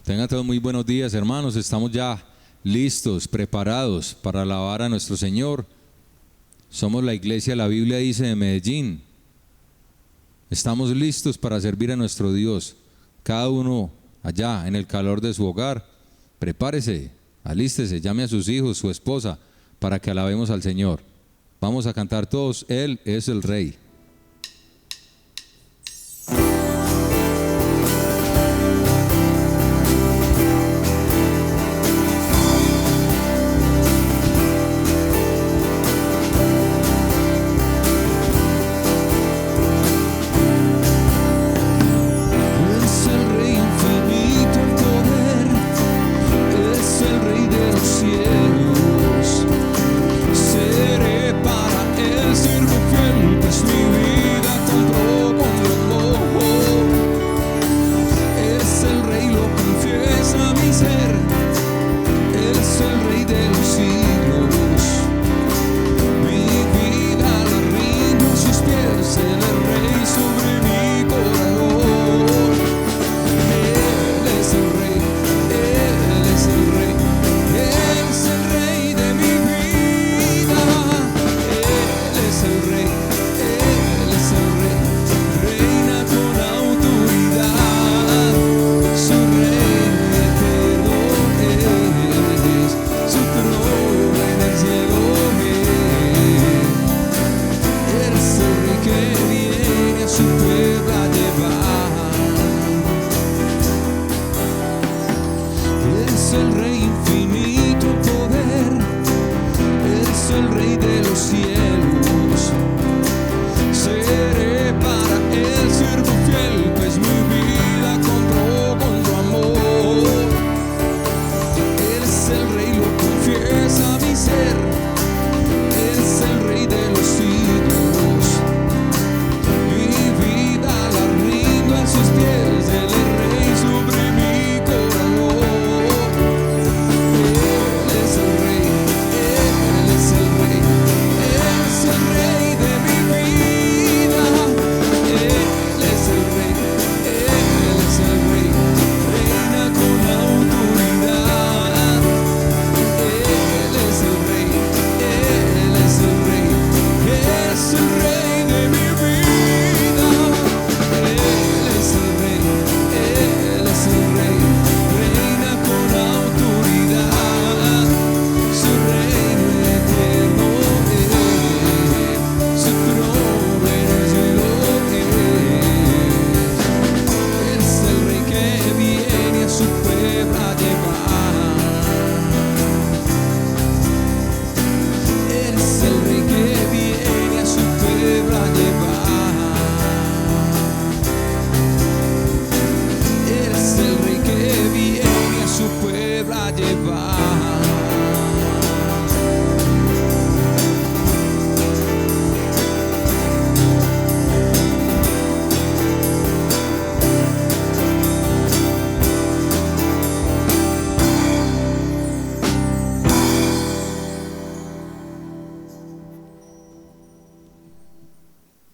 Tengan todos muy buenos días, hermanos. Estamos ya listos, preparados para alabar a nuestro Señor. Somos la iglesia, la Biblia dice, de Medellín. Estamos listos para servir a nuestro Dios. Cada uno allá en el calor de su hogar, prepárese, alístese, llame a sus hijos, su esposa, para que alabemos al Señor. Vamos a cantar todos, Él es el Rey.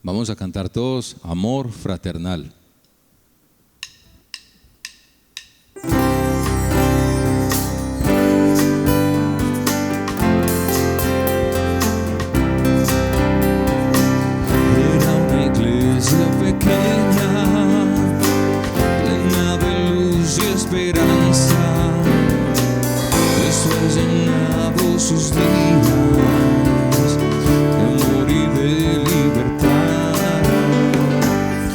Vamos a cantar todos Amor Fraternal. Era una iglesia pequeña, plena de luz y esperanza. Eso ha llenado sus días de amor y de libertad.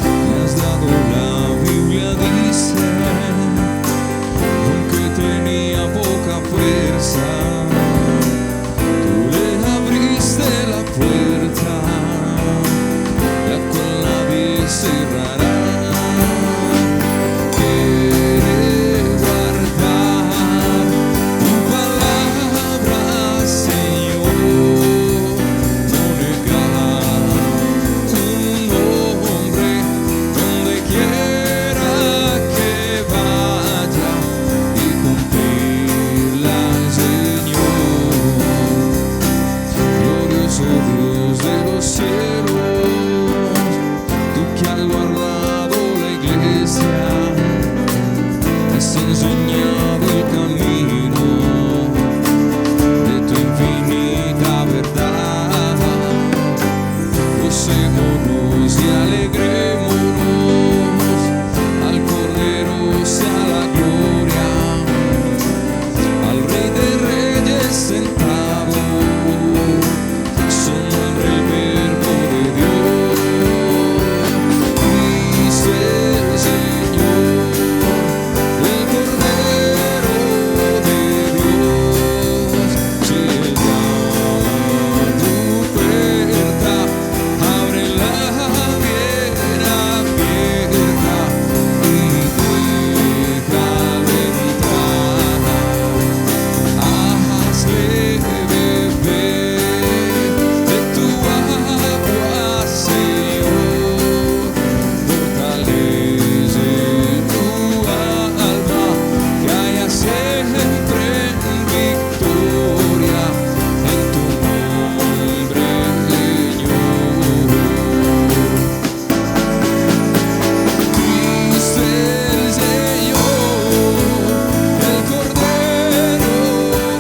Me has dado la Biblia, dice, aunque tenía poca fuerza, tú le abriste la puerta, la cual nadie cerrará. Quiere guardar tu palabra, Señor. has enseñado el camino de tu infinita verdad. Gocémonos y alegrémonos, al Cordero sea la gloria, al Rey de Reyes sentado, su nombre el Verbo de Dios. Cristo el Señor, el Cordero de Dios. Si Él llama a tu puerta, ábrela bien abierta y déjalo entrar. Hazle beber de tu agua, Señor. Fortalece tu alma, que haya siempre victoria en tu nombre, Señor. Cristo el Señor, el Cordero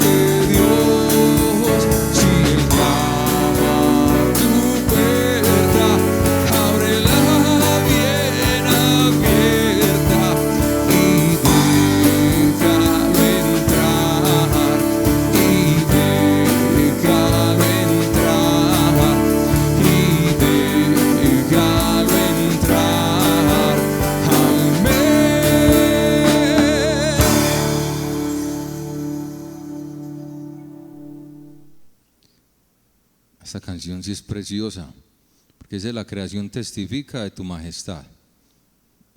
de Dios. Si Él llama a tu puerta, ábrela bien abierta y déjalo entrar, y déjalo entrar, y déjalo entrar. Amén. Esta canción sí es preciosa, porque dice: la creación testifica de tu majestad,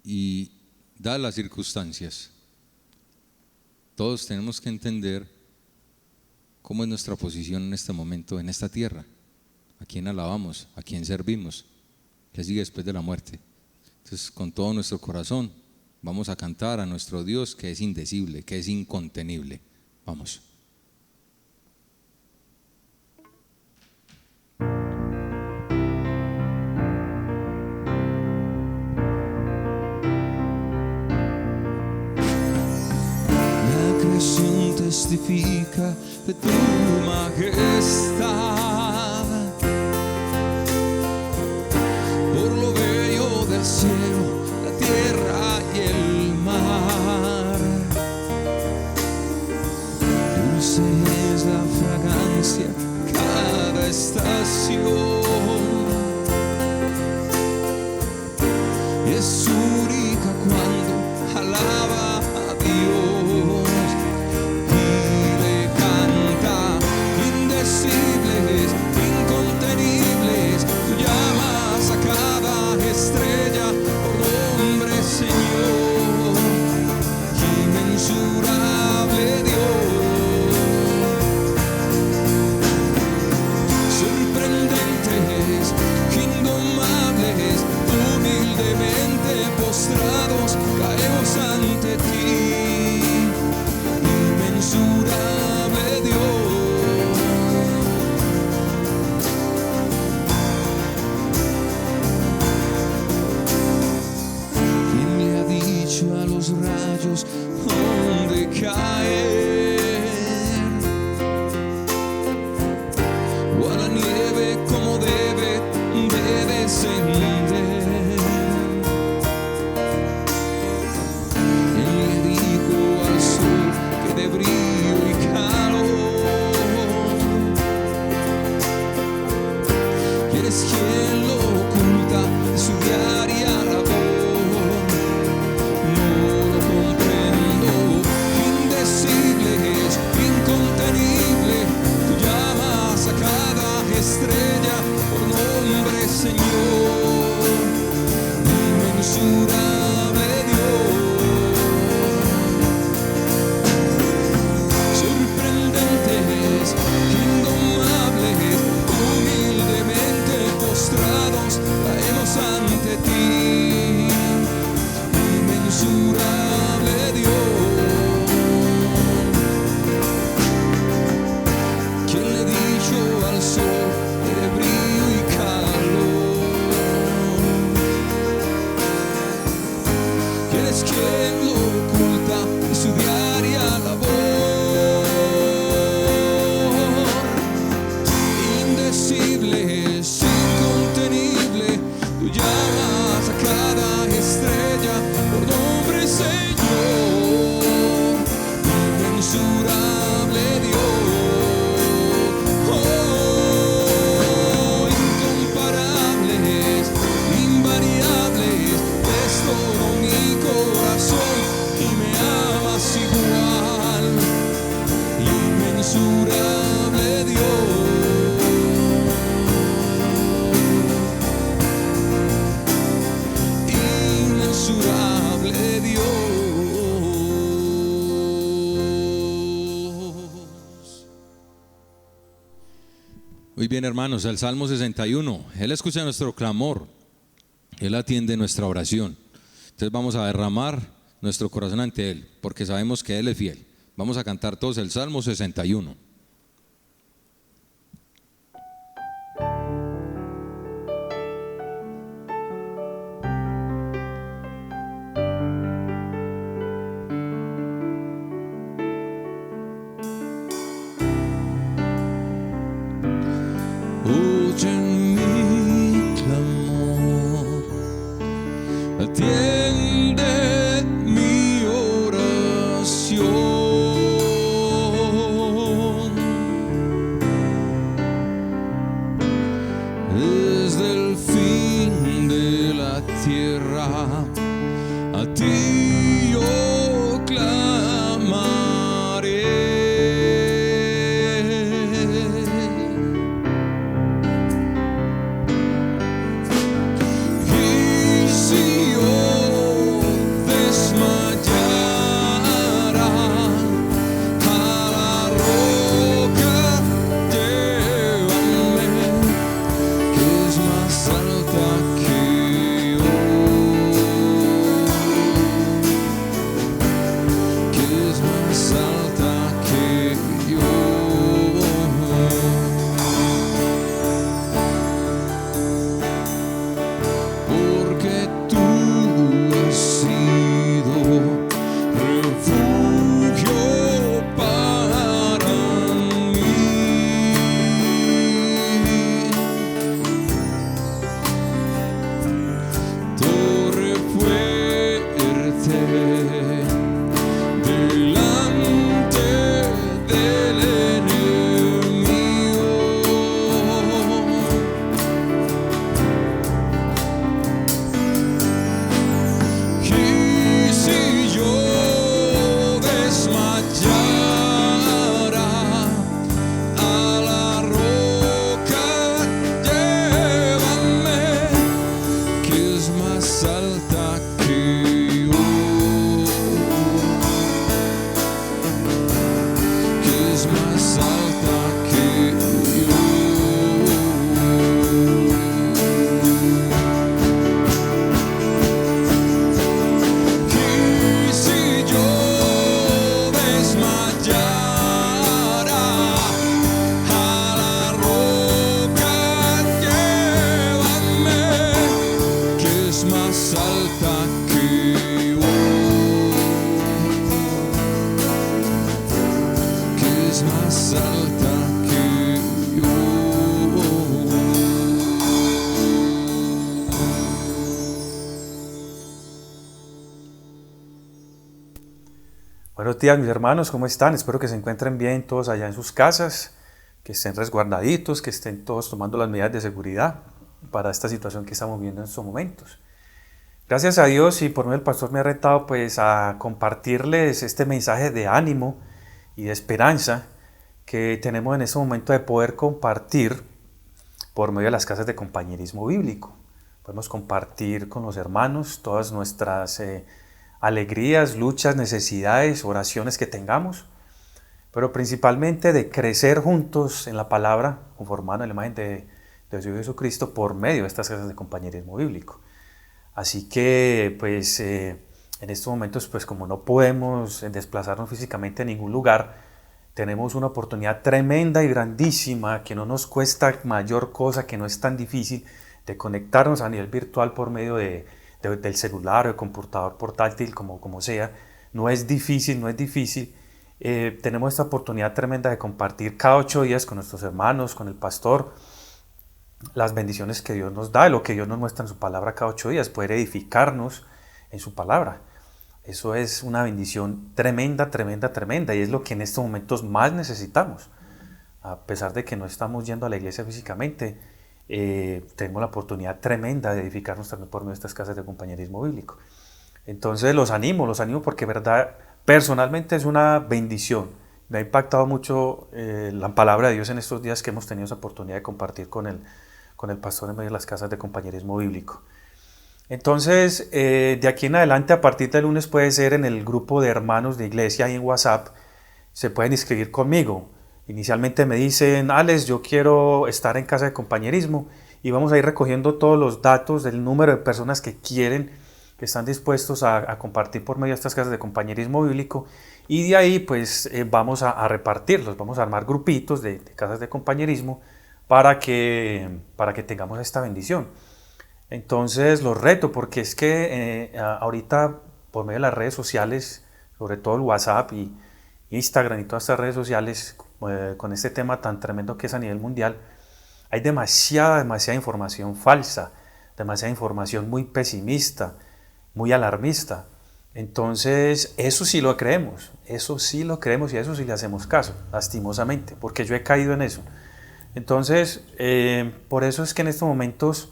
y da las circunstancias. Todos tenemos que entender cómo es nuestra posición en este momento, en esta tierra. ¿A quién alabamos? ¿A quién servimos? ¿Qué sigue después de la muerte? Entonces, con todo nuestro corazón vamos a cantar a nuestro Dios, que es indecible, que es incontenible. Vamos. La creación testifica de tu majestad, por lo bello del cielo, la tierra y el mar. Dulce es la fragancia de cada estación, y es única cuando alaba a Dios. Dile, canta, indecibles Muy bien, hermanos, el Salmo 61. Él escucha nuestro clamor, Él atiende nuestra oración. Entonces vamos a derramar nuestro corazón ante Él, porque sabemos que Él es fiel. Vamos a cantar todos el Salmo 61. Oye mi clamor, atiende mi oración. Desde el fin de la tierra, a ti yo clamaré. Buenos días, mis hermanos, ¿cómo están? Espero que se encuentren bien todos allá en sus casas, que estén resguardaditos, que estén todos tomando las medidas de seguridad para esta situación que estamos viviendo en estos momentos. Gracias a Dios, y por medio del pastor me ha retado pues a compartirles este mensaje de ánimo y de esperanza que tenemos en este momento de poder compartir por medio de las casas de compañerismo bíblico. Podemos compartir con los hermanos todas nuestras alegrías, luchas, necesidades, oraciones que tengamos, pero principalmente de crecer juntos en la palabra, conformando la imagen de Dios Jesucristo por medio de estas casas de compañerismo bíblico. Así que pues en estos momentos, pues como no podemos desplazarnos físicamente a ningún lugar, tenemos una oportunidad tremenda y grandísima que no nos cuesta mayor cosa, que no es tan difícil, de conectarnos a nivel virtual por medio del celular o del computador portátil, como sea. No es difícil. Tenemos esta oportunidad tremenda de compartir cada 8 días con nuestros hermanos, con el pastor, las bendiciones que Dios nos da, lo que Dios nos muestra en su palabra cada 8 días, poder edificarnos en su palabra. Eso es una bendición tremenda, y es lo que en estos momentos más necesitamos. A pesar de que no estamos yendo a la iglesia físicamente, tenemos la oportunidad tremenda de edificarnos también por medio de estas casas de compañerismo bíblico. Entonces los animo porque verdad, personalmente es una bendición. Me ha impactado mucho la palabra de Dios en estos días que hemos tenido esa oportunidad de compartir con el pastor en medio de las casas de compañerismo bíblico. Entonces, de aquí en adelante, a partir del lunes, puede ser en el grupo de hermanos de iglesia y en WhatsApp, se pueden inscribir conmigo. Inicialmente me dicen, Alex, yo quiero estar en casa de compañerismo, y vamos a ir recogiendo todos los datos del número de personas que quieren, que están dispuestos a compartir por medio de estas casas de compañerismo bíblico, y de ahí pues vamos a repartirlos, vamos a armar grupitos de casas de compañerismo para que tengamos esta bendición. Entonces los reto, porque es que ahorita por medio de las redes sociales, sobre todo el WhatsApp y Instagram y todas estas redes sociales, con este tema tan tremendo que es a nivel mundial, hay demasiada información falsa, demasiada información muy pesimista, muy alarmista. Entonces eso sí lo creemos y a eso sí le hacemos caso, lastimosamente, porque yo he caído en eso. Entonces por eso es que en estos momentos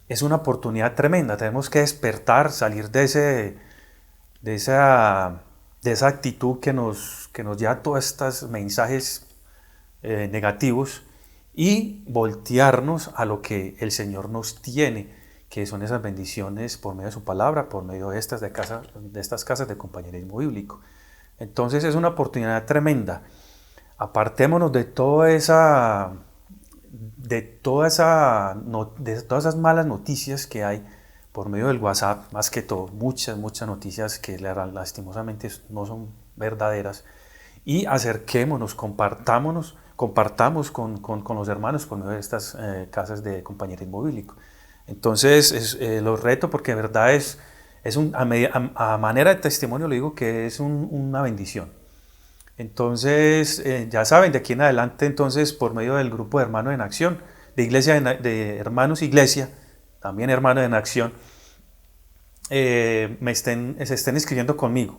es una oportunidad tremenda, tenemos que despertar, salir de esa actitud que nos lleva a todos estos mensajes negativos, y voltearnos a lo que el Señor nos tiene, que son esas bendiciones por medio de su palabra, por medio de estas casas de compañerismo bíblico. Entonces es una oportunidad tremenda. Apartémonos de todas esas malas noticias que hay por medio del WhatsApp, más que todo, muchas noticias que lastimosamente no son verdaderas, y acerquémonos, compartamos con los hermanos por medio de estas casas de compañerismo bíblico. Entonces los reto, porque de verdad a manera de testimonio le digo que es una bendición. Entonces ya saben, de aquí en adelante, entonces por medio del grupo de Hermanos en Acción, de Hermanos Iglesia, también Hermanos en Acción, se estén inscribiendo conmigo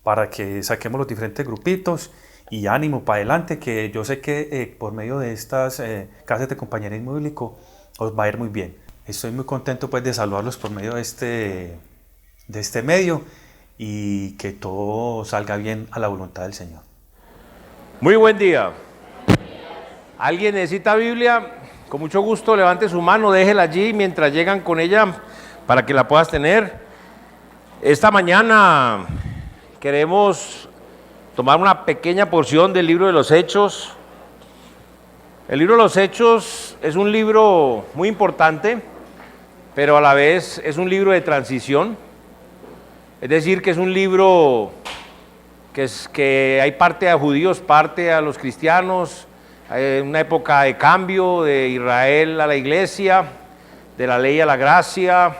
para que saquemos los diferentes grupitos, y ánimo para adelante, que yo sé que por medio de estas casas de compañerismo bíblico os va a ir muy bien. Estoy muy contento pues de saludarlos por medio de este medio, y que todo salga bien a la voluntad del Señor. Muy buen día. ¿Alguien necesita Biblia? Con mucho gusto levante su mano, déjela allí mientras llegan con ella para que la puedas tener. Esta mañana queremos tomar una pequeña porción del libro de los Hechos. El libro de los Hechos es un libro muy importante, pero a la vez es un libro de transición. Es decir, que es un libro que hay parte a judíos, parte a los cristianos, hay una época de cambio de Israel a la iglesia, de la ley a la gracia.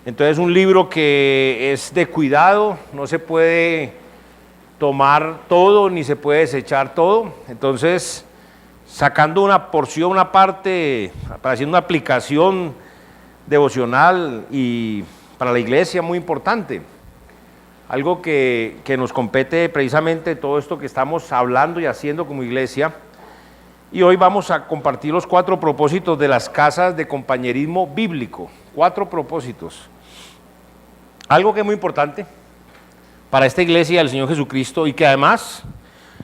Entonces es un libro que es de cuidado, no se puede tomar todo ni se puede desechar todo. Entonces, sacando una porción, una parte, haciendo una aplicación devocional y para la iglesia muy importante. Algo que nos compete precisamente todo esto que estamos hablando y haciendo como iglesia. Y hoy vamos a compartir los 4 propósitos de las casas de compañerismo bíblico. 4 propósitos. Algo que es muy importante para esta iglesia del Señor Jesucristo, y que además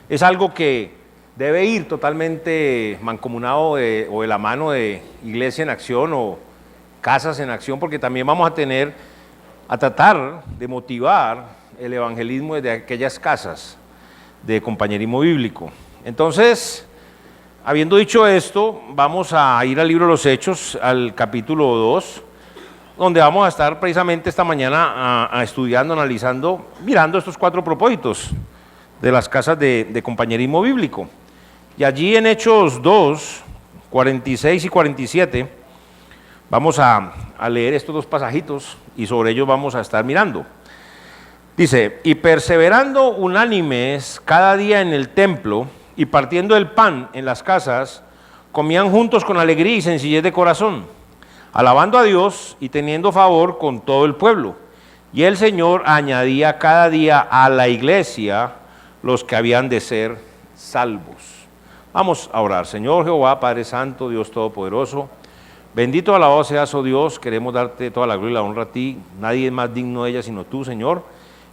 es algo que debe ir totalmente mancomunado o de la mano de Iglesia en Acción o Casas en Acción, porque también vamos a tratar de motivar el evangelismo desde aquellas casas de compañerismo bíblico. Entonces, habiendo dicho esto, vamos a ir al libro de los Hechos, al capítulo 2, donde vamos a estar precisamente esta mañana estudiando, analizando, mirando estos 4 propósitos de las casas de compañerismo bíblico. Y allí en Hechos 2, 46 y 47, vamos a leer estos 2 pasajitos y sobre ellos vamos a estar mirando. Dice: y perseverando unánimes cada día en el templo y partiendo el pan en las casas, comían juntos con alegría y sencillez de corazón, alabando a Dios y teniendo favor con todo el pueblo. Y el Señor añadía cada día a la iglesia los que habían de ser salvos. Vamos a orar. Señor Jehová, Padre Santo, Dios Todopoderoso, bendito, alabado seas, oh Dios. Queremos darte toda la gloria y la honra a ti. Nadie es más digno de ella sino tú, Señor.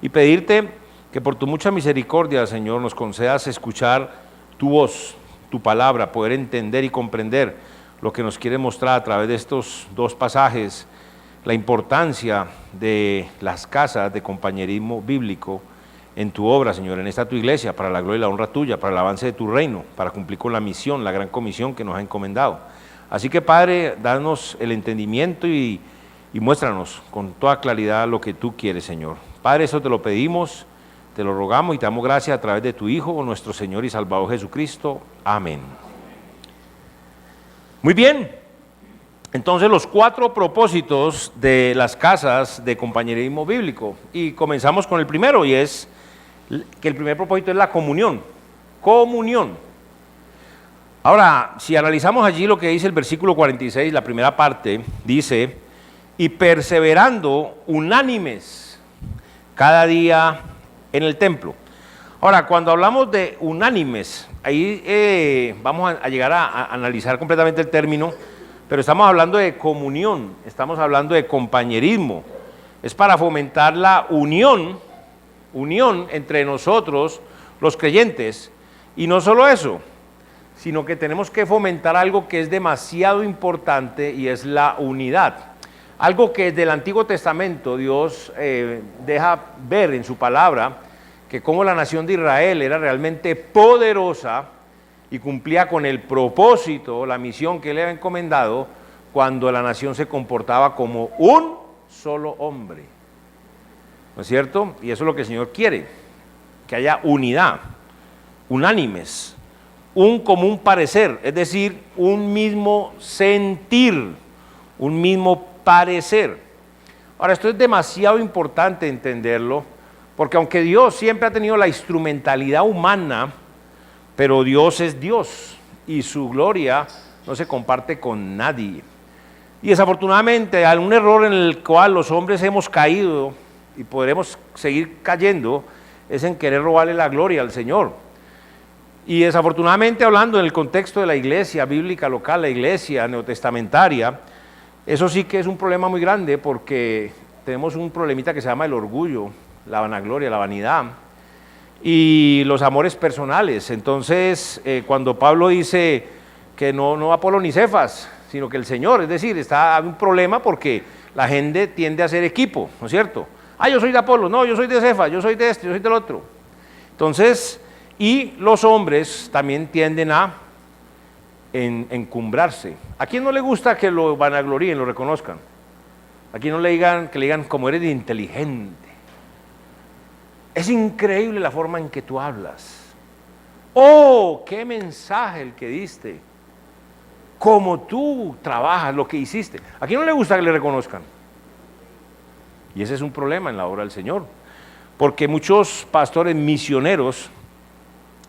Y pedirte que por tu mucha misericordia, Señor, nos concedas escuchar tu voz, tu palabra, poder entender y comprender lo que nos quiere mostrar a través de estos 2 pasajes, la importancia de las casas de compañerismo bíblico en tu obra, Señor, en esta tu iglesia, para la gloria y la honra tuya, para el avance de tu reino, para cumplir con la misión, la gran comisión que nos ha encomendado. Así que, Padre, danos el entendimiento y muéstranos con toda claridad lo que tú quieres, Señor. Padre, eso te lo pedimos, te lo rogamos y te damos gracias a través de tu Hijo, nuestro Señor y Salvador Jesucristo. Amén. Muy bien. Entonces, los 4 propósitos de las casas de compañerismo bíblico. Y comenzamos con el primero, y es que el primer propósito es la comunión. Comunión. Ahora, si analizamos allí lo que dice el versículo 46, la primera parte, dice, y perseverando unánimes cada día en el templo. Ahora, cuando hablamos de unánimes, ahí vamos a llegar a analizar completamente el término, pero estamos hablando de comunión, estamos hablando de compañerismo. Es para fomentar la unión entre nosotros, los creyentes. Y no solo eso, sino que tenemos que fomentar algo que es demasiado importante y es la unidad. Algo que desde el Antiguo Testamento Dios deja ver en su palabra, que como la nación de Israel era realmente poderosa y cumplía con el propósito, la misión que le había encomendado, cuando la nación se comportaba como un solo hombre. ¿No es cierto? Y eso es lo que el Señor quiere, que haya unidad, unánimes, un común parecer, es decir, un mismo sentir, un mismo parecer. Ahora, esto es demasiado importante entenderlo, porque aunque Dios siempre ha tenido la instrumentalidad humana, pero Dios es Dios y su gloria no se comparte con nadie. Y desafortunadamente, algún error en el cual los hombres hemos caído y podremos seguir cayendo es en querer robarle la gloria al Señor. Y desafortunadamente, hablando en el contexto de la iglesia bíblica local, la iglesia neotestamentaria, eso sí que es un problema muy grande, porque tenemos un problemita que se llama el orgullo, la vanagloria, la vanidad y los amores personales. Entonces, cuando Pablo dice que no Apolo ni Cefas, sino que el Señor, es decir, hay un problema porque la gente tiende a ser equipo, ¿no es cierto? Yo soy de Apolo, no, yo soy de Cefas, yo soy de este, yo soy del otro. Entonces, y los hombres también tienden a encumbrarse. ¿A quién no le gusta que lo vanagloríen, lo reconozcan? ¿A quién no le digan, que le digan como eres de inteligente? Es increíble la forma en que tú hablas. ¡Oh, qué mensaje el que diste! Cómo tú trabajas, lo que hiciste. ¿A quién no le gusta que le reconozcan? Y ese es un problema en la obra del Señor, porque muchos pastores misioneros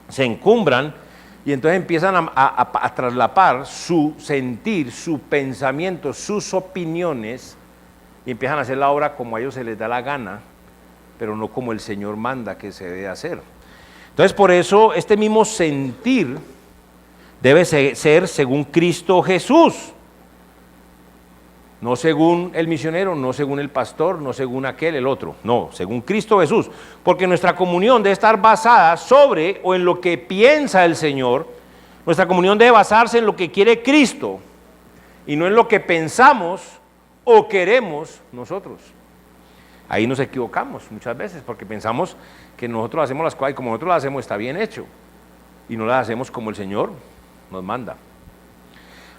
se encumbran y entonces empiezan a traslapar su sentir, su pensamiento, sus opiniones, y empiezan a hacer la obra como a ellos se les da la gana, pero no como el Señor manda que se debe hacer. Entonces, por eso este mismo sentir debe ser según Cristo Jesús, no según el misionero, no según el pastor, no según aquel, el otro, no, según Cristo Jesús, porque nuestra comunión debe estar basada sobre o en lo que piensa el Señor. Nuestra comunión debe basarse en lo que quiere Cristo y no en lo que pensamos o queremos nosotros. Ahí nos equivocamos muchas veces, porque pensamos que nosotros hacemos las cosas y como nosotros las hacemos está bien hecho, y no las hacemos como el Señor nos manda.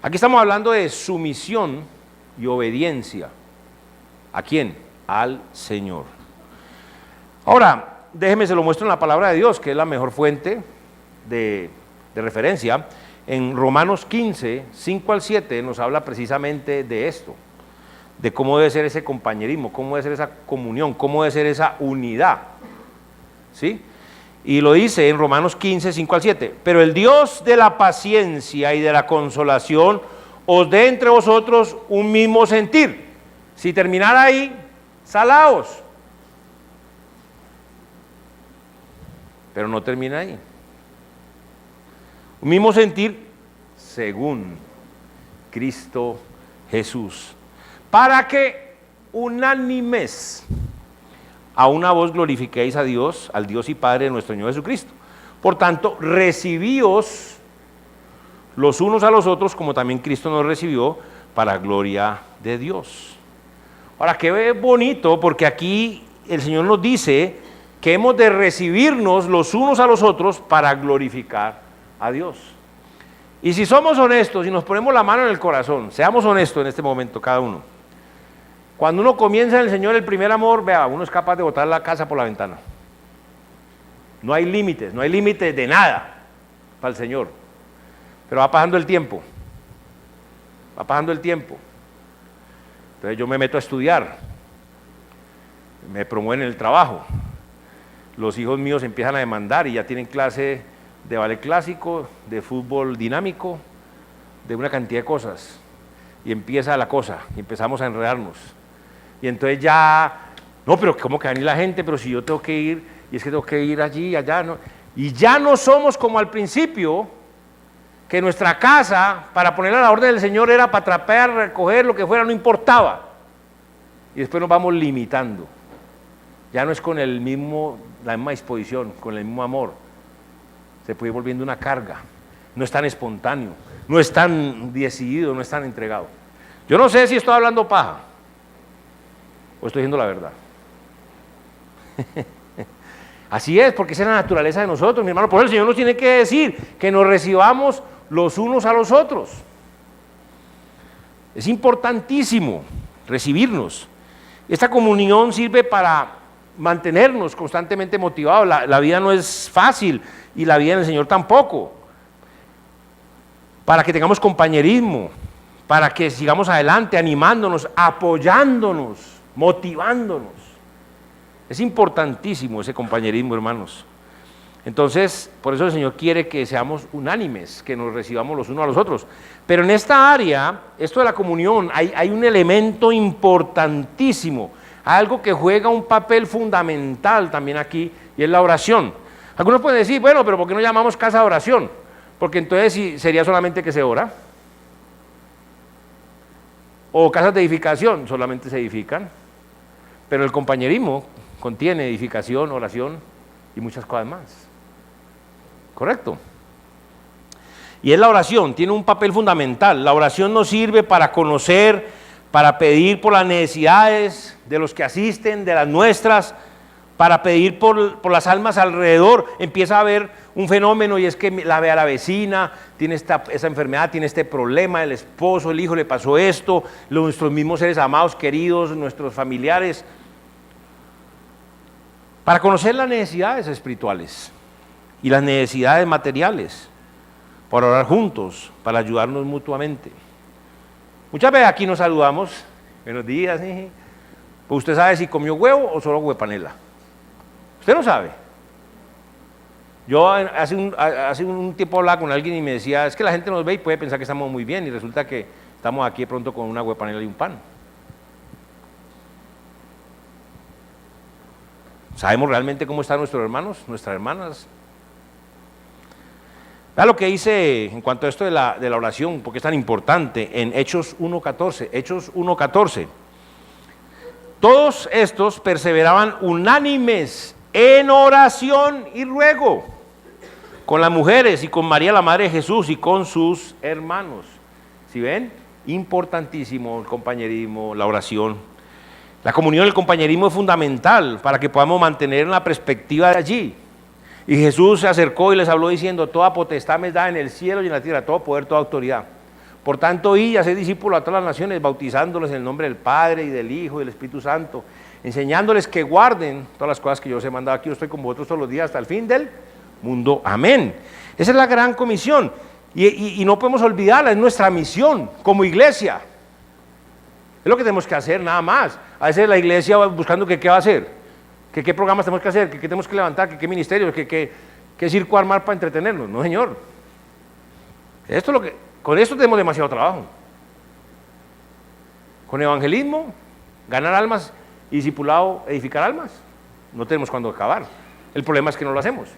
Aquí estamos hablando de sumisión y obediencia. ¿A quién? Al Señor. Ahora, déjeme se lo muestro en la palabra de Dios, que es la mejor fuente de referencia. En Romanos 15, 5 al 7 nos habla precisamente de esto, de cómo debe ser ese compañerismo, cómo debe ser esa comunión, cómo debe ser esa unidad. ¿Sí? Y lo dice en Romanos 15, 5 al 7. Pero el Dios de la paciencia y de la consolación os dé entre vosotros un mismo sentir. Si terminara ahí, salaos. Pero no termina ahí. Un mismo sentir según Cristo Jesús. Para que unánimes a una voz glorifiquéis a Dios, al Dios y Padre de nuestro Señor Jesucristo. Por tanto, recibíos los unos a los otros, como también Cristo nos recibió, para gloria de Dios. Ahora, qué bonito, porque aquí el Señor nos dice que hemos de recibirnos los unos a los otros para glorificar a Dios. Y si somos honestos y nos ponemos la mano en el corazón, seamos honestos en este momento cada uno. Cuando uno comienza en el Señor el primer amor, vea, uno es capaz de botar la casa por la ventana. No hay límites de nada para el Señor. Pero va pasando el tiempo. Entonces yo me meto a estudiar. Me promueven en el trabajo. Los hijos míos empiezan a demandar y ya tienen clase de ballet clásico, de fútbol dinámico, de una cantidad de cosas. Y empieza la cosa, y empezamos a enredarnos. Y entonces ya, no, pero ¿cómo que va a venir la gente? Pero si yo tengo que ir, y es que tengo que ir allí, allá, ¿no? Y ya no somos como al principio, que nuestra casa, para ponerla a la orden del Señor, era para trapear, recoger, lo que fuera, no importaba. Y después nos vamos limitando. Ya no es con la misma disposición, con el mismo amor. Se puede ir volviendo una carga. No es tan espontáneo, no es tan decidido, no es tan entregado. Yo no sé si estoy hablando paja o estoy diciendo la verdad. Así es, porque esa es la naturaleza de nosotros, mi hermano. Por eso el Señor nos tiene que decir que nos recibamos los unos a los otros. Es importantísimo recibirnos. Esta comunión sirve para mantenernos constantemente motivados. La vida no es fácil y la vida del Señor tampoco. Para que tengamos compañerismo, para que sigamos adelante, animándonos, apoyándonos, motivándonos. Es importantísimo ese compañerismo, hermanos. Entonces, por eso el Señor quiere que seamos unánimes, que nos recibamos los unos a los otros. Pero en esta área, esto de la comunión, hay un elemento importantísimo, algo que juega un papel fundamental también aquí, y es la oración. Algunos pueden decir, bueno, pero ¿por qué no llamamos casa de oración? Porque entonces sería solamente que se ora. O casas de edificación, solamente se edifican. Pero el compañerismo contiene edificación, oración y muchas cosas más. ¿Correcto? Y es la oración, tiene un papel fundamental. La oración nos sirve para conocer, para pedir por las necesidades de los que asisten, de las nuestras, para pedir por las almas alrededor. Empieza a haber un fenómeno y es que la ve a la vecina, tiene esa enfermedad, tiene este problema, el esposo, el hijo le pasó esto, nuestros mismos seres amados, queridos, nuestros familiares. Para conocer las necesidades espirituales y las necesidades materiales, para orar juntos, para ayudarnos mutuamente. Muchas veces aquí nos saludamos, buenos días, pues usted sabe si comió huevo o solo huepanela. Usted no sabe. Yo hace un tiempo hablaba con alguien y me decía, es que la gente nos ve y puede pensar que estamos muy bien y resulta que estamos aquí de pronto con una huepanela y un pan. ¿Sabemos realmente cómo están nuestros hermanos, nuestras hermanas? Vea lo que dice en cuanto a esto de la oración, porque es tan importante, en Hechos 1.14. Hechos 1.14. Todos estos perseveraban unánimes en oración y ruego, con las mujeres y con María la Madre de Jesús y con sus hermanos. ¿Sí ven? Importantísimo el compañerismo, la oración. La comunión y el compañerismo es fundamental para que podamos mantener la perspectiva de allí. Y Jesús se acercó y les habló diciendo, toda potestad me es dada en el cielo y en la tierra, todo poder, toda autoridad. Por tanto, id y haced discípulos a todas las naciones, bautizándoles en el nombre del Padre y del Hijo y del Espíritu Santo, enseñándoles que guarden todas las cosas que yo os he mandado aquí. Yo estoy con vosotros todos los días hasta el fin del mundo. Amén. Esa es la gran comisión. Y no podemos olvidarla, es nuestra misión como iglesia. Es lo que tenemos que hacer, nada más. A veces la iglesia va buscando que qué va a hacer, que qué programas tenemos que hacer, que qué tenemos que levantar, que qué ministerios, que qué circo armar para entretenernos. No, señor. Con esto tenemos demasiado trabajo. Con evangelismo, ganar almas y discipulado, edificar almas. No tenemos cuándo acabar. El problema es que no lo hacemos.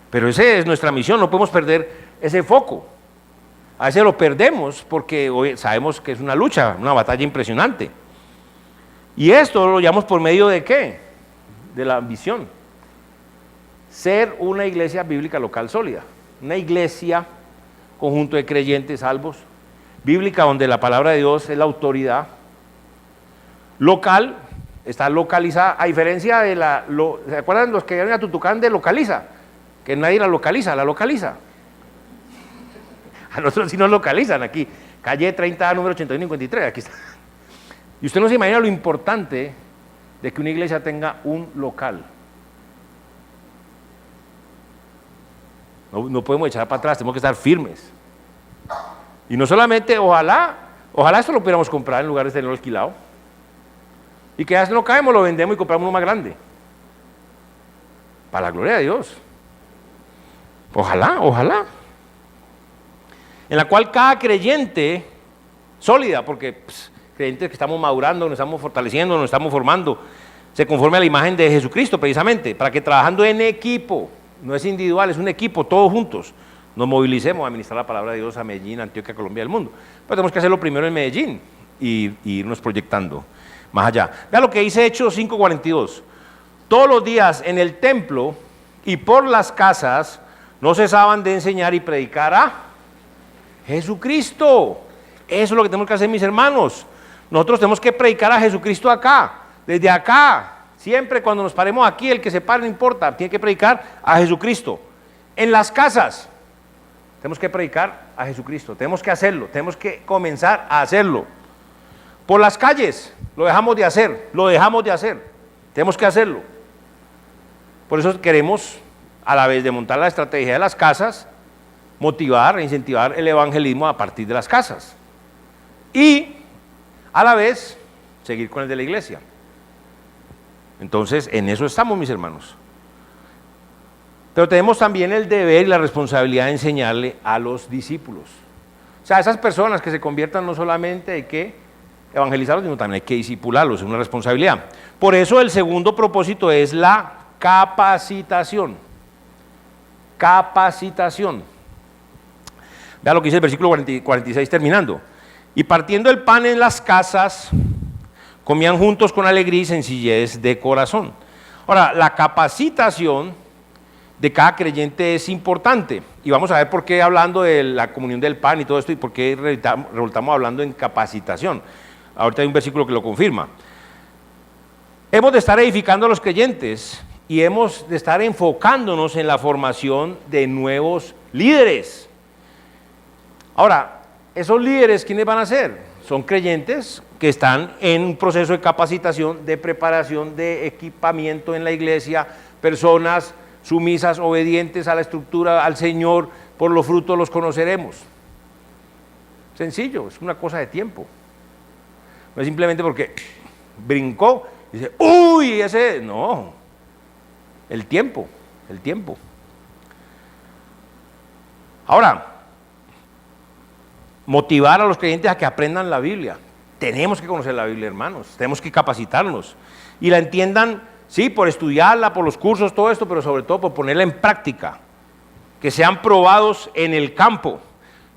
Pero esa es nuestra misión, no podemos perder ese foco. A veces lo perdemos porque hoy sabemos que es una lucha, una batalla impresionante. Y esto lo llamamos por medio de ¿qué? De la ambición. Ser una iglesia bíblica local sólida. Una iglesia, conjunto de creyentes salvos, bíblica donde la palabra de Dios es la autoridad. Local, está localizada, a diferencia de ¿se acuerdan los que vienen a Tutucán de localiza? Que nadie la localiza. A nosotros sí nos localizan aquí, calle 30, número 8153, aquí está. Y usted no se imagina lo importante de que una iglesia tenga un local. No podemos echar para atrás, tenemos que estar firmes. Y no solamente, ojalá esto lo pudiéramos comprar en lugar de tenerlo alquilado. Y que ya no caemos, lo vendemos y compramos uno más grande. Para la gloria de Dios. Ojalá. En la cual cada creyente, sólida, porque creyentes que estamos madurando, nos estamos fortaleciendo, nos estamos formando, se conforme a la imagen de Jesucristo precisamente, para que trabajando en equipo, no es individual, es un equipo, todos juntos, nos movilicemos a ministrar la palabra de Dios a Medellín, Antioquia, Colombia, del mundo. Pero tenemos que hacerlo primero en Medellín y irnos proyectando más allá. Vea lo que dice Hechos 5:42. Todos los días en el templo y por las casas no cesaban de enseñar y predicar a Jesucristo. Eso es lo que tenemos que hacer, mis hermanos. Nosotros tenemos que predicar a Jesucristo acá, desde acá. Siempre cuando nos paremos aquí, el que se pare no importa, tiene que predicar a Jesucristo. En las casas tenemos que predicar a Jesucristo, tenemos que hacerlo, tenemos que comenzar a hacerlo. Por las calles lo dejamos de hacer, tenemos que hacerlo. Por eso queremos, a la vez de montar la estrategia de las casas, motivar e incentivar el evangelismo a partir de las casas. Y a la vez seguir con el de la iglesia. Entonces, en eso estamos, mis hermanos. Pero tenemos también el deber y la responsabilidad de enseñarle a los discípulos. O sea, esas personas que se conviertan, no solamente hay que evangelizarlos, sino también hay que discipularlos, es una responsabilidad. Por eso el segundo propósito es la capacitación. Capacitación. Vea lo que dice el versículo 46 terminando. Y partiendo el pan en las casas, comían juntos con alegría y sencillez de corazón. Ahora, la capacitación de cada creyente es importante. Y vamos a ver por qué hablando de la comunión del pan y todo esto y por qué resultamos hablando en capacitación. Ahorita hay un versículo que lo confirma. Hemos de estar edificando a los creyentes y hemos de estar enfocándonos en la formación de nuevos líderes. Ahora, esos líderes, ¿quiénes van a ser? Son creyentes que están en un proceso de capacitación, de preparación, de equipamiento en la iglesia, personas sumisas, obedientes a la estructura, al Señor, por los frutos los conoceremos. Sencillo, es una cosa de tiempo. No es simplemente porque brincó y dice, uy, ese, no, el tiempo. Ahora, motivar a los creyentes a que aprendan la Biblia. Tenemos que conocer la Biblia, hermanos, tenemos que capacitarnos y la entiendan, sí, por estudiarla, por los cursos, todo esto, pero sobre todo por ponerla en práctica, que sean probados en el campo.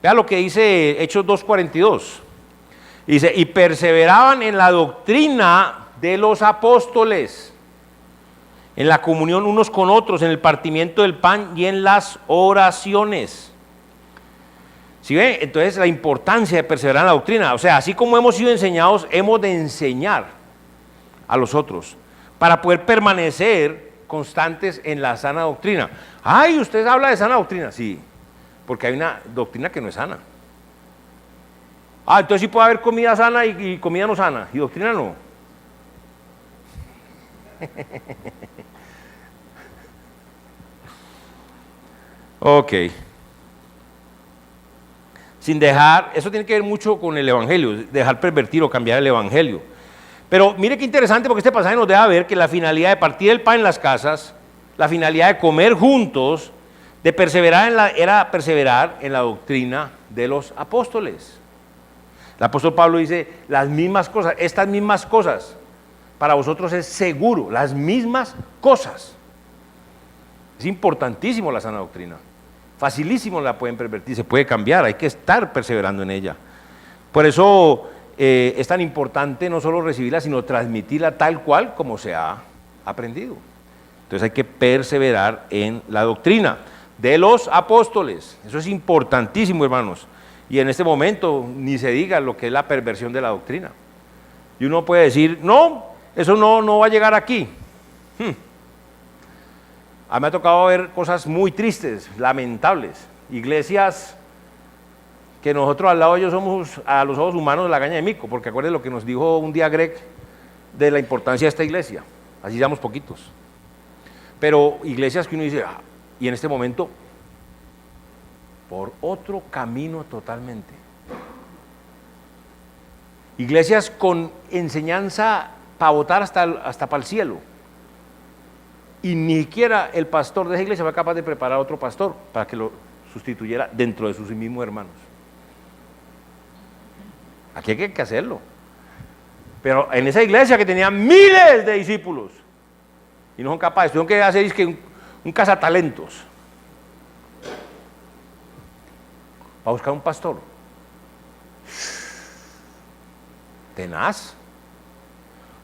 Vea lo que dice Hechos 2:42. Dice, y perseveraban en la doctrina de los apóstoles, en la comunión unos con otros, en el partimiento del pan y en las oraciones. ¿Sí ven? Entonces la importancia de perseverar en la doctrina, o sea, así como hemos sido enseñados, hemos de enseñar a los otros para poder permanecer constantes en la sana doctrina. Ay, usted habla de sana doctrina, sí, porque hay una doctrina que no es sana. Ah, entonces sí puede haber comida sana y comida no sana, y doctrina no. Ok. Sin dejar, eso tiene que ver mucho con el evangelio, dejar pervertir o cambiar el evangelio. Pero mire qué interesante, porque este pasaje nos deja ver que la finalidad de partir el pan en las casas, la finalidad de comer juntos, de perseverar era perseverar en la doctrina de los apóstoles. El apóstol Pablo dice, las mismas cosas, estas mismas cosas, para vosotros es seguro, las mismas cosas. Es importantísimo la sana doctrina. Facilísimo la pueden pervertir, se puede cambiar, hay que estar perseverando en ella. Por eso es tan importante no solo recibirla, sino transmitirla tal cual como se ha aprendido. Entonces hay que perseverar en la doctrina de los apóstoles. Eso es importantísimo, hermanos. Y en este momento ni se diga lo que es la perversión de la doctrina. Y uno puede decir, no, Eso no va a llegar aquí. A mí me ha tocado ver cosas muy tristes, lamentables. Iglesias que nosotros al lado de ellos somos a los ojos humanos la caña de mico, porque acuérdense lo que nos dijo un día Greg de la importancia de esta iglesia. Así seamos poquitos. Pero iglesias que uno dice, y en este momento, por otro camino totalmente. Iglesias con enseñanza para votar hasta para el cielo. Y ni siquiera el pastor de esa iglesia fue capaz de preparar a otro pastor para que lo sustituyera dentro de sus mismos hermanos. Aquí hay que hacerlo. Pero en esa iglesia que tenía miles de discípulos y no son capaces, tuvieron que hacer un cazatalentos para buscar un pastor. Tenaz.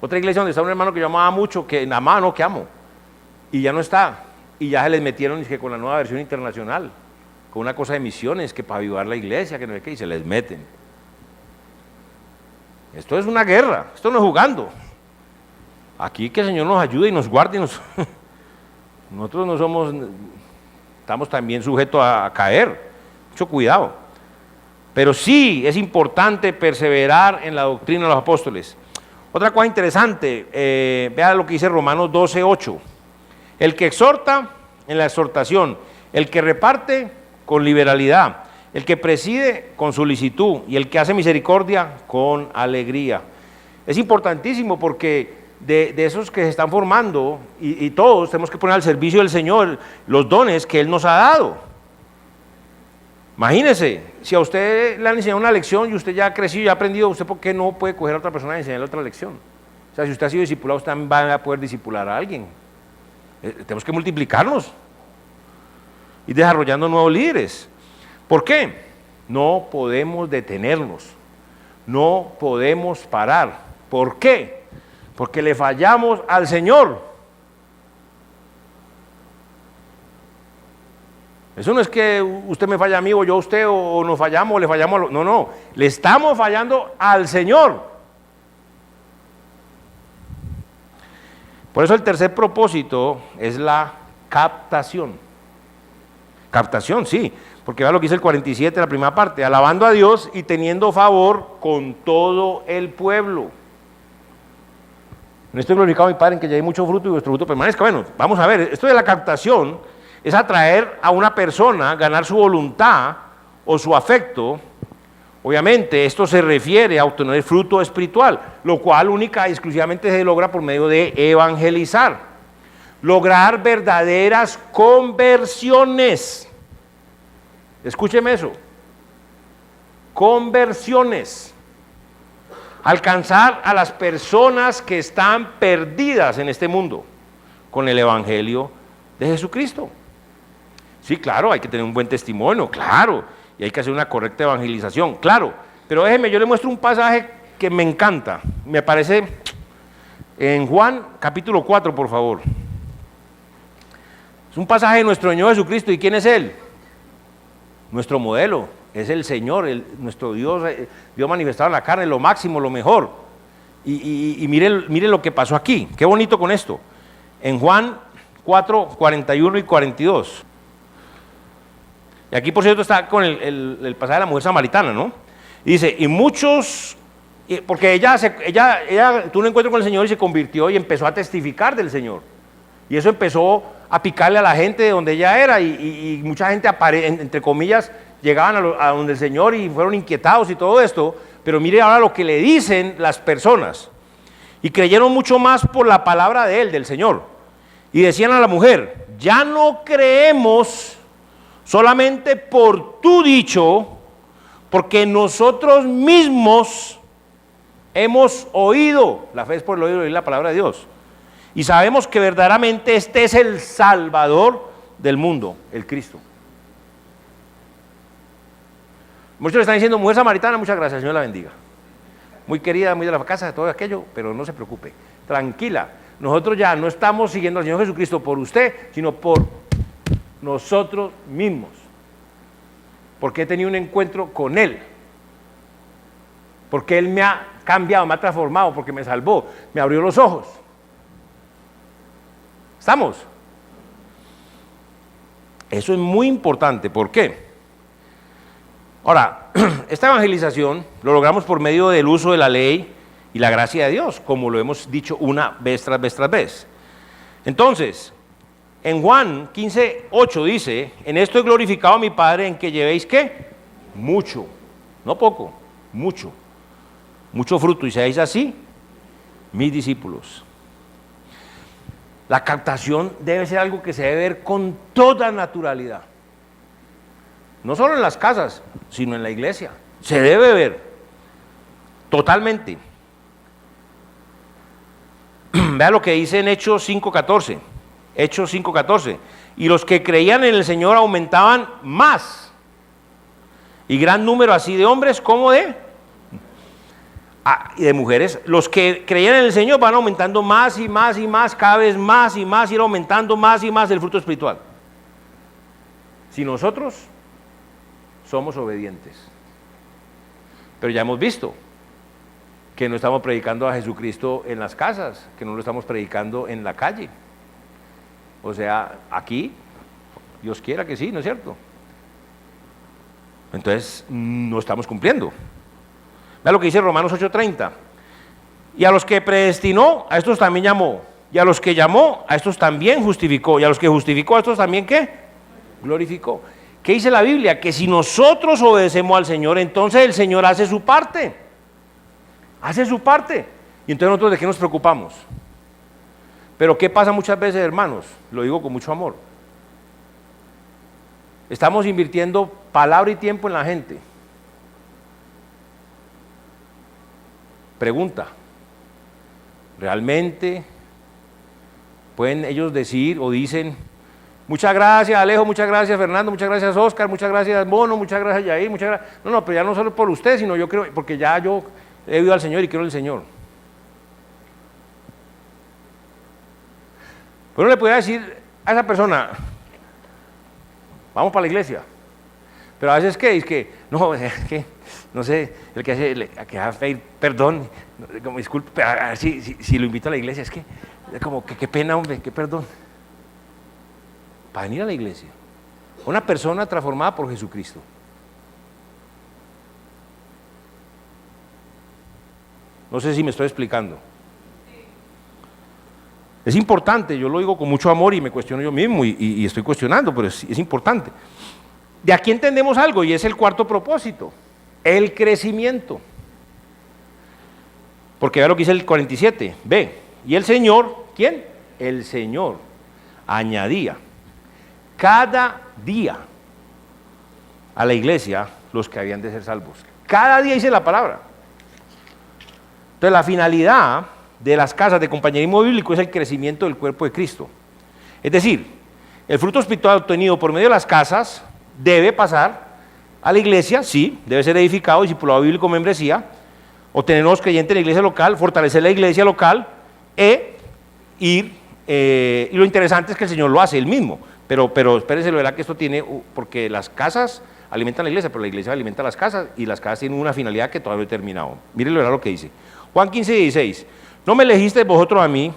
Otra iglesia donde está un hermano que yo amaba mucho, que amo, y ya no está, y ya se les metieron que con la nueva versión internacional, con una cosa de misiones, que para avivar la iglesia, que no sé qué, y se les meten. Esto es una guerra, esto no es jugando. Aquí que el Señor nos ayude y nos guarde. Nosotros no somos, estamos también sujetos a caer, mucho cuidado. Pero sí es importante perseverar en la doctrina de los apóstoles. Otra cosa interesante, vea lo que dice Romanos 12:8. El que exhorta en la exhortación, el que reparte con liberalidad, el que preside con solicitud y el que hace misericordia con alegría. Es importantísimo porque de esos que se están formando y todos tenemos que poner al servicio del Señor los dones que Él nos ha dado. Imagínese, si a usted le han enseñado una lección y usted ya ha crecido y ha aprendido, ¿usted por qué no puede coger a otra persona y enseñarle otra lección? O sea, si usted ha sido discipulado, usted también va a poder discipular a alguien. Tenemos que multiplicarnos y desarrollando nuevos líderes. ¿Por qué? No podemos detenernos, no podemos parar. ¿Por qué? Porque le fallamos al Señor. Eso no es que usted me falla a mí o yo a usted o nos fallamos o le fallamos a no, le estamos fallando al Señor. Por eso el tercer propósito es la captación. Captación, sí, porque vea lo que dice el 47, la primera parte, alabando a Dios y teniendo favor con todo el pueblo. No estoy glorificado mi Padre en que lleve mucho fruto y vuestro fruto permanezca. Bueno, vamos a ver, esto de la captación es atraer a una persona, ganar su voluntad o su afecto. Obviamente esto se refiere a obtener fruto espiritual, lo cual única y exclusivamente se logra por medio de evangelizar. Lograr verdaderas conversiones. Escúcheme eso. Conversiones. Alcanzar a las personas que están perdidas en este mundo con el evangelio de Jesucristo. Sí, claro, hay que tener un buen testimonio, claro, y hay que hacer una correcta evangelización, claro, pero déjeme, yo le muestro un pasaje que me encanta, me parece en Juan capítulo 4, por favor. Es un pasaje de nuestro Señor Jesucristo, ¿y quién es Él? Nuestro modelo, es el Señor, nuestro Dios, Dios manifestado en la carne, lo máximo, lo mejor. Y mire lo que pasó aquí, qué bonito con esto. En Juan 4, 41 y 42. Y aquí, por cierto, está con el pasaje de la mujer samaritana, ¿no? Y dice, y muchos, porque ella tuvo un encuentro con el Señor y se convirtió y empezó a testificar del Señor. Y eso empezó a picarle a la gente de donde ella era y mucha gente, entre comillas, llegaban a donde el Señor y fueron inquietados y todo esto. Pero mire ahora lo que le dicen las personas. Y creyeron mucho más por la palabra de Él, del Señor. Y decían a la mujer, ya no creemos solamente por tu dicho, porque nosotros mismos hemos oído, la fe es por el oído y oír la palabra de Dios, y sabemos que verdaderamente este es el Salvador del mundo, el Cristo. Muchos le están diciendo, mujer samaritana, muchas gracias, Señor la bendiga. Muy querida, muy de la casa, de todo aquello, pero no se preocupe, tranquila. Nosotros ya no estamos siguiendo al Señor Jesucristo por usted, sino por nosotros mismos, porque he tenido un encuentro con Él. porque Él me ha cambiado, me ha transformado, porque me salvó, me abrió los ojos. ¿Estamos? Eso es muy importante. ¿Por qué? Ahora, esta evangelización lo logramos por medio del uso de la ley y la gracia de Dios, como lo hemos dicho una vez tras vez tras vez. Entonces, en Juan 15:8 dice, en esto he glorificado a mi Padre, en que llevéis, ¿qué? Mucho, no poco, mucho fruto, y seáis así mis discípulos. La captación debe ser algo que se debe ver con toda naturalidad. No solo en las casas, sino en la iglesia. Se debe ver totalmente. Vea lo que dice en Hechos 5:14. Hechos 5:14. Y los que creían en el Señor aumentaban más. Y gran número así de hombres como y de mujeres. Los que creían en el Señor van aumentando más y más y más, cada vez más y más, ir aumentando más y más el fruto espiritual. Si nosotros somos obedientes. Pero ya hemos visto que no estamos predicando a Jesucristo en las casas, que no lo estamos predicando en la calle. O sea, aquí, Dios quiera que sí, ¿no es cierto? Entonces, no estamos cumpliendo. Vea lo que dice Romanos 8:30. Y a los que predestinó, a estos también llamó. Y a los que llamó, a estos también justificó. Y a los que justificó, a estos también, ¿qué? Glorificó. ¿Qué dice la Biblia? Que si nosotros obedecemos al Señor, entonces el Señor hace su parte. Hace su parte. Y entonces nosotros, ¿de qué nos preocupamos? Pero ¿qué pasa muchas veces, hermanos? Lo digo con mucho amor. Estamos invirtiendo palabra y tiempo en la gente. Pregunta, ¿realmente pueden ellos decir o dicen, muchas gracias Alejo, muchas gracias Fernando, muchas gracias Oscar, muchas gracias Mono, muchas gracias Yair, muchas gracias... No, pero ya no solo por usted, sino yo creo, porque ya yo he oído al Señor y quiero al Señor. Pero le podría decir a esa persona, vamos para la iglesia. Pero a veces, ¿qué? Es que, no, no sé, el que hace, que va a pedir perdón, como disculpe, pero a ver si lo invito a la iglesia, es que, como que qué pena, hombre, qué perdón. Para venir a la iglesia, una persona transformada por Jesucristo. No sé si me estoy explicando. Es importante, yo lo digo con mucho amor y me cuestiono yo mismo y estoy cuestionando, pero es importante. De aquí entendemos algo y es el cuarto propósito, el crecimiento. Porque vea lo que dice el 47, ve, y el Señor, ¿quién? El Señor añadía cada día a la iglesia los que habían de ser salvos. Cada día dice la palabra. Entonces la finalidad de las casas de compañerismo bíblico es el crecimiento del cuerpo de Cristo. Es decir, el fruto espiritual obtenido por medio de las casas debe pasar a la iglesia, sí, debe ser edificado, discipulado bíblico, membresía, obtener nuevos creyentes en la iglesia local, fortalecer la iglesia local y lo interesante es que el Señor lo hace él mismo, pero espérense, lo verá que esto tiene, porque las casas alimentan la iglesia, pero la iglesia alimenta las casas y las casas tienen una finalidad que todavía no he terminado. Mírenlo, verá lo que dice. Juan 15:16, no me elegisteis vosotros a mí,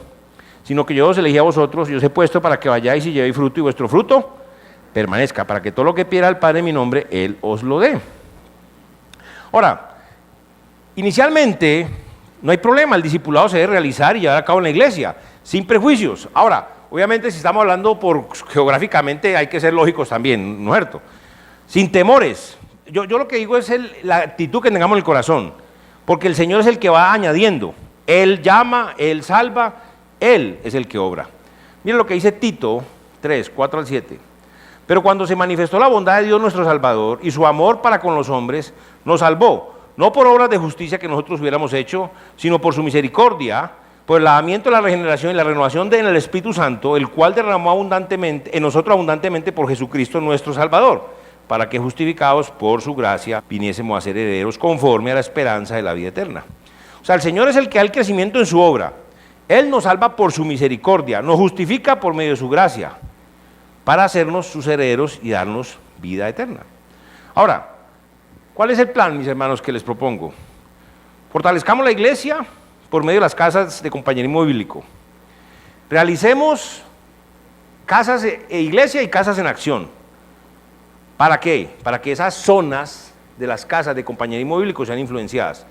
sino que yo os elegí a vosotros y os he puesto para que vayáis y llevéis fruto y vuestro fruto permanezca, para que todo lo que pidiera el Padre en mi nombre, Él os lo dé. Ahora, inicialmente no hay problema, el discipulado se debe realizar y llevar a cabo en la iglesia, sin prejuicios. Ahora, obviamente si estamos hablando geográficamente hay que ser lógicos también, ¿no es cierto? Sin temores. Yo lo que digo es la actitud que tengamos en el corazón, porque el Señor es el que va añadiendo. Él llama, Él salva, Él es el que obra. Miren lo que dice Tito 3:4-7. Pero cuando se manifestó la bondad de Dios nuestro Salvador y su amor para con los hombres, nos salvó, no por obras de justicia que nosotros hubiéramos hecho, sino por su misericordia, por el lavamiento de la regeneración y la renovación en el Espíritu Santo, el cual derramó abundantemente, en nosotros abundantemente por Jesucristo nuestro Salvador, para que justificados por su gracia viniésemos a ser herederos conforme a la esperanza de la vida eterna. O sea, el Señor es el que da el crecimiento en su obra. Él nos salva por su misericordia, nos justifica por medio de su gracia, para hacernos sus herederos y darnos vida eterna. Ahora, ¿cuál es el plan, mis hermanos, que les propongo? Fortalezcamos la iglesia por medio de las casas de compañerismo bíblico. Realicemos casas e iglesia y casas en acción. ¿Para qué? Para que esas zonas de las casas de compañerismo bíblico sean influenciadas.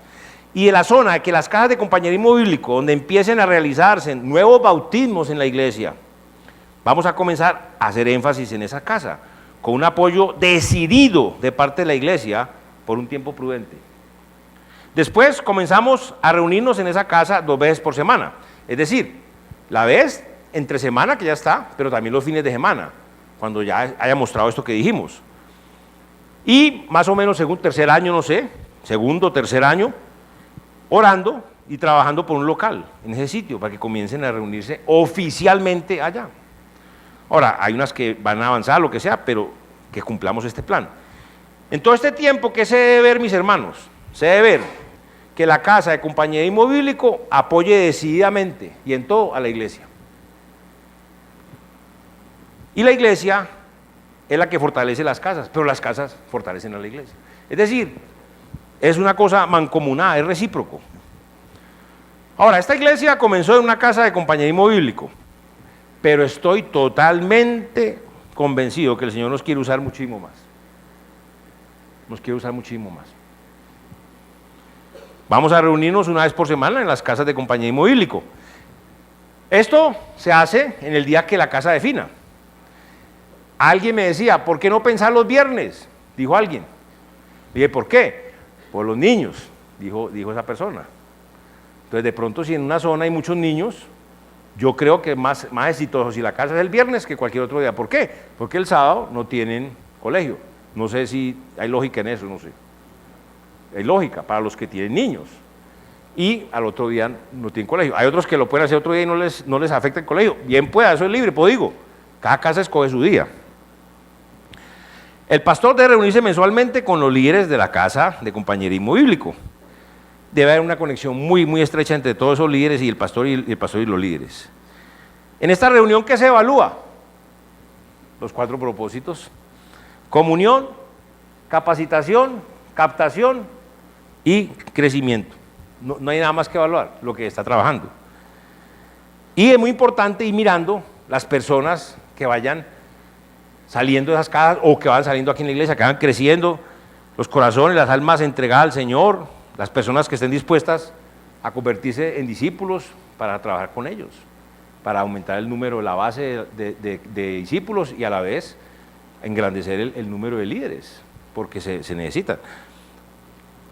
Y de la zona de que las casas de compañerismo bíblico, donde empiecen a realizarse nuevos bautismos en la iglesia, vamos a comenzar a hacer énfasis en esa casa, con un apoyo decidido de parte de la iglesia por un tiempo prudente. Después comenzamos a reunirnos en esa casa 2 veces por semana, es decir, la vez entre semana que ya está, pero también los fines de semana, cuando ya haya mostrado esto que dijimos. Y más o menos según tercer año, no sé, segundo, tercer año, orando y trabajando por un local en ese sitio para que comiencen a reunirse oficialmente allá. Ahora, hay unas que van a avanzar, lo que sea, pero que cumplamos este plan. En todo este tiempo, ¿qué se debe ver, mis hermanos? Se debe ver que la casa de compañerismo bíblico apoye decididamente y en todo a la iglesia. Y la iglesia es la que fortalece las casas, pero las casas fortalecen a la iglesia. Es decir, es una cosa mancomunada, es recíproco. Ahora, esta iglesia comenzó en una casa de compañerismo bíblico, pero estoy totalmente convencido que el Señor nos quiere usar muchísimo más. Nos quiere usar muchísimo más. Vamos a reunirnos una vez por semana en las casas de compañerismo bíblico. Esto se hace en el día que la casa defina. Alguien me decía, ¿por qué no pensar los viernes? Dijo alguien. Dije, ¿por qué? Por los niños, dijo esa persona. Entonces, de pronto, si en una zona hay muchos niños, yo creo que más exitoso si la casa es el viernes que cualquier otro día. ¿Por qué? Porque el sábado no tienen colegio. No sé si hay lógica en eso, no sé. Hay lógica para los que tienen niños. Y al otro día no tienen colegio. Hay otros que lo pueden hacer otro día y no les afecta el colegio. Bien pueda, eso es libre, pues digo. Cada casa escoge su día. El pastor debe reunirse mensualmente con los líderes de la casa de compañerismo bíblico. Debe haber una conexión muy, muy estrecha entre todos esos líderes y el pastor y los líderes. En esta reunión, ¿qué se evalúa? Los 4 propósitos: comunión, capacitación, captación y crecimiento. No hay nada más que evaluar, lo que está trabajando. Y es muy importante ir mirando las personas que vayan saliendo de esas casas o que van saliendo aquí en la iglesia, que van creciendo, los corazones, las almas entregadas al Señor, las personas que estén dispuestas a convertirse en discípulos para trabajar con ellos, para aumentar el número de la base de discípulos y a la vez engrandecer el número de líderes, porque se necesitan.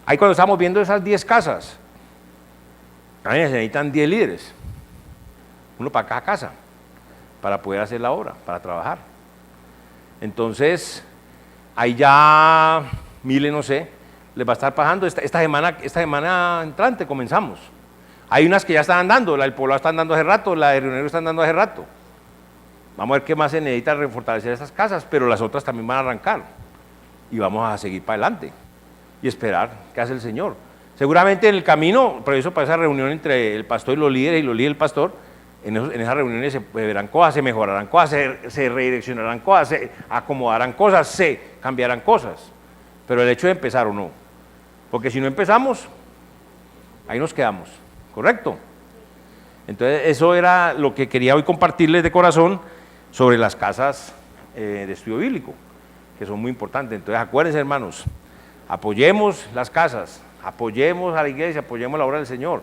Ahí cuando estamos viendo esas 10 casas, también se necesitan 10 líderes, uno para cada casa, para poder hacer la obra, para trabajar. Entonces, ahí ya Mile, no sé, les va a estar pasando. Esta semana entrante comenzamos. Hay unas que ya están andando, la del Poblado está andando hace rato, la de Río Negro está andando hace rato. Vamos a ver qué más se necesita refortalecer esas casas, pero las otras también van a arrancar. Y vamos a seguir para adelante y esperar qué hace el Señor. Seguramente en el camino, por eso para esa reunión entre el pastor y los líderes y el pastor, en esas reuniones se verán cosas, se mejorarán cosas, se redireccionarán cosas, se acomodarán cosas, se cambiarán cosas. Pero el hecho de empezar o no, porque si no empezamos, ahí nos quedamos, ¿correcto? Entonces eso era lo que quería hoy compartirles de corazón sobre las casas de estudio bíblico, que son muy importantes. Entonces acuérdense, hermanos, apoyemos las casas, apoyemos a la iglesia, apoyemos la obra del Señor.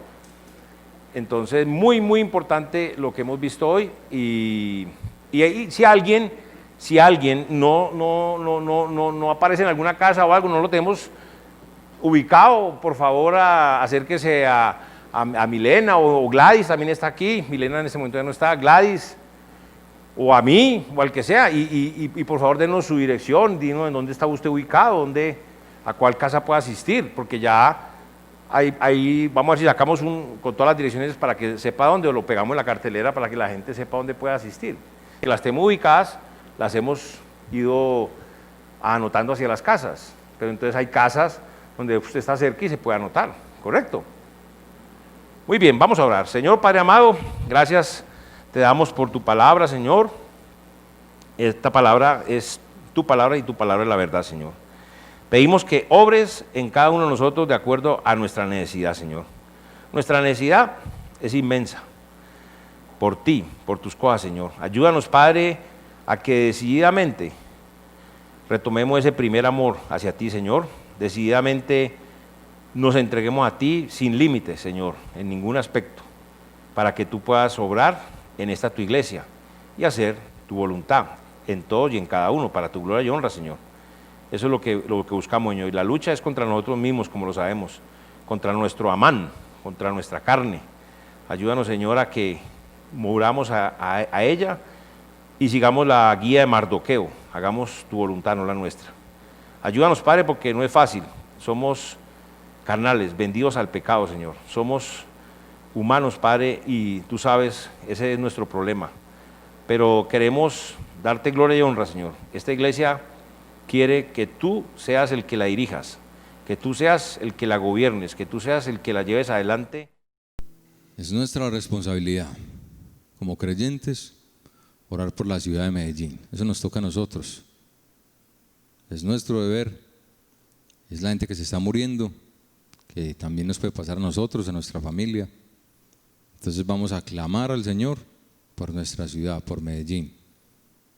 Entonces, muy, muy importante lo que hemos visto hoy. Y si alguien no aparece en alguna casa o algo, no lo tenemos ubicado, por favor, acérquese a Milena o Gladys, también está aquí. Milena en este momento ya no está, Gladys, o a mí, o al que sea, y por favor denos su dirección, dinos en dónde está usted ubicado, a cuál casa puede asistir, porque ya ahí vamos a ver si sacamos con todas las direcciones para que sepa dónde, o lo pegamos en la cartelera para que la gente sepa dónde puede asistir. Que las tenemos ubicadas, las hemos ido anotando hacia las casas, pero entonces hay casas donde usted está cerca y se puede anotar, ¿correcto? Muy bien, vamos a orar. Señor Padre amado, gracias te damos por tu palabra, Señor. Esta palabra es tu palabra y tu palabra es la verdad, Señor. Pedimos que obres en cada uno de nosotros de acuerdo a nuestra necesidad, Señor. Nuestra necesidad es inmensa. Por ti, por tus cosas, Señor. Ayúdanos, Padre, a que decididamente retomemos ese primer amor hacia ti, Señor. Decididamente nos entreguemos a ti sin límites, Señor, en ningún aspecto, para que tú puedas obrar en esta tu iglesia y hacer tu voluntad en todos y en cada uno, para tu gloria y honra, Señor. Eso es lo que buscamos, Señor. Y la lucha es contra nosotros mismos, como lo sabemos, contra nuestro Amán, contra nuestra carne. Ayúdanos, Señor, a que muramos a ella y sigamos la guía de Mardoqueo. Hagamos tu voluntad, no la nuestra. Ayúdanos, Padre, porque no es fácil. Somos carnales, vendidos al pecado, Señor. Somos humanos, Padre, y tú sabes, ese es nuestro problema. Pero queremos darte gloria y honra, Señor. Esta iglesia quiere que tú seas el que la dirijas, que tú seas el que la gobiernes, que tú seas el que la lleves adelante. Es nuestra responsabilidad como creyentes orar por la ciudad de Medellín. Eso nos toca a nosotros. Es nuestro deber. Es la gente que se está muriendo, que también nos puede pasar a nosotros, a nuestra familia. Entonces vamos a clamar al Señor por nuestra ciudad, por Medellín,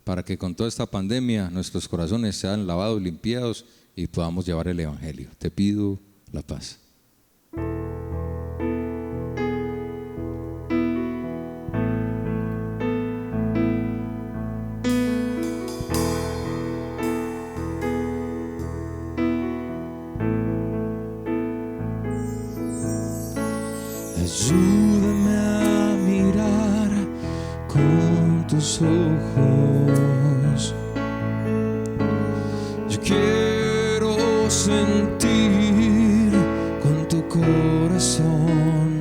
para que con toda esta pandemia nuestros corazones sean lavados, limpiados y podamos llevar el Evangelio. Te pido la paz. Ayúdame a mirar con tus ojos. Yo quiero sentir con tu corazón.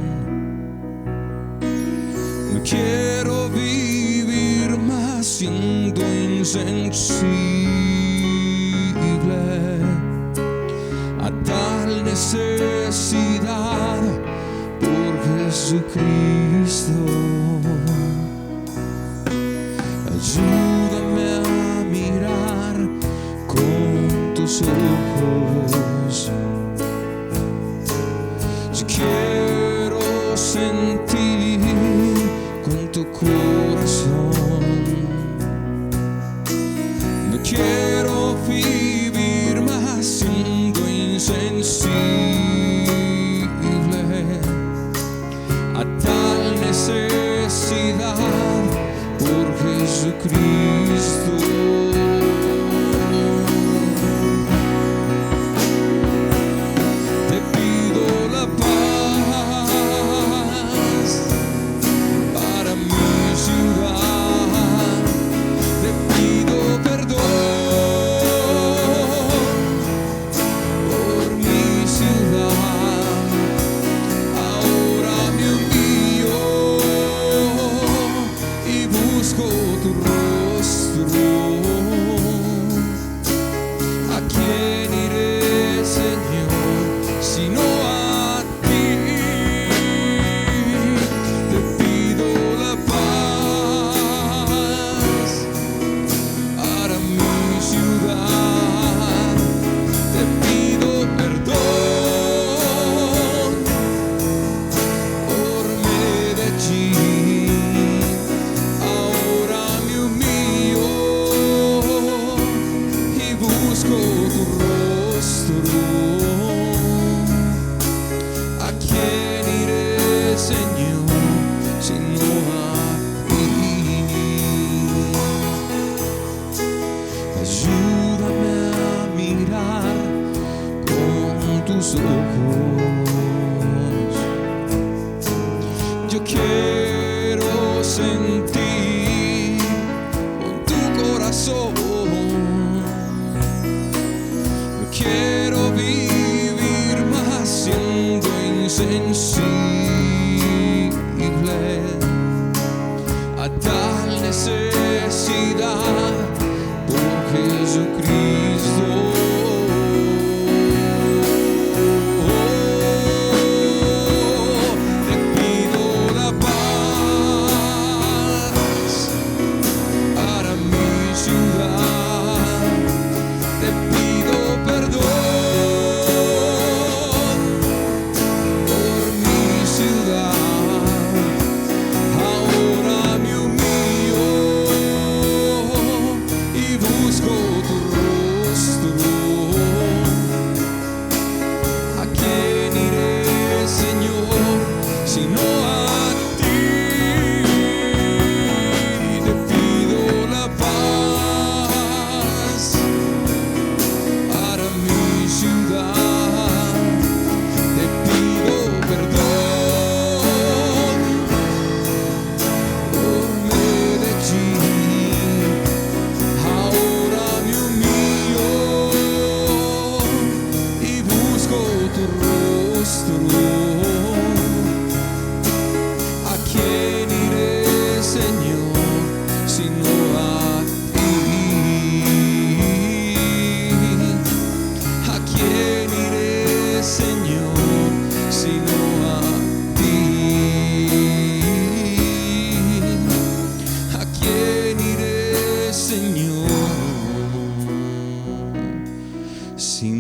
No quiero vivir más siendo insensible a tal necesidad por Jesucristo. Ayúdame a mirar con tus ojos. Yo quiero sentir con tu corazón. No quiero vivir más siendo insensible a tal necesidad por Jesucristo. Te pido la paz para mi ciudad. Te pido perdón por mi ciudad. Ahora me humillo y busco tu rostro. ¿A quién iré, Señor, sino a ti? Te pido la paz para mi ciudad. Te pido perdón por Medellín. Ahora me humillo y busco tu rostro. ¿A quién iré, Señor, sino a ti? Ayúdame a mirar con tus ojos. Yo quiero sentir con tu corazón. No quiero vivir más siendo insensible a tal necesidad por Jesucristo. Te pido la paz para mi ciudad. Te pido perdón tu rostro. ¿A quién iré, Señor, sino a ti? Te pido la paz para mi ciudad. Te pido perdón por Medellín. Ahora me humillo y busco tu rostro. ¿A quién iré, Señor, sino a ti? ¿A quién iré, Señor, sino a ti? ¿A quién iré, Señor, sino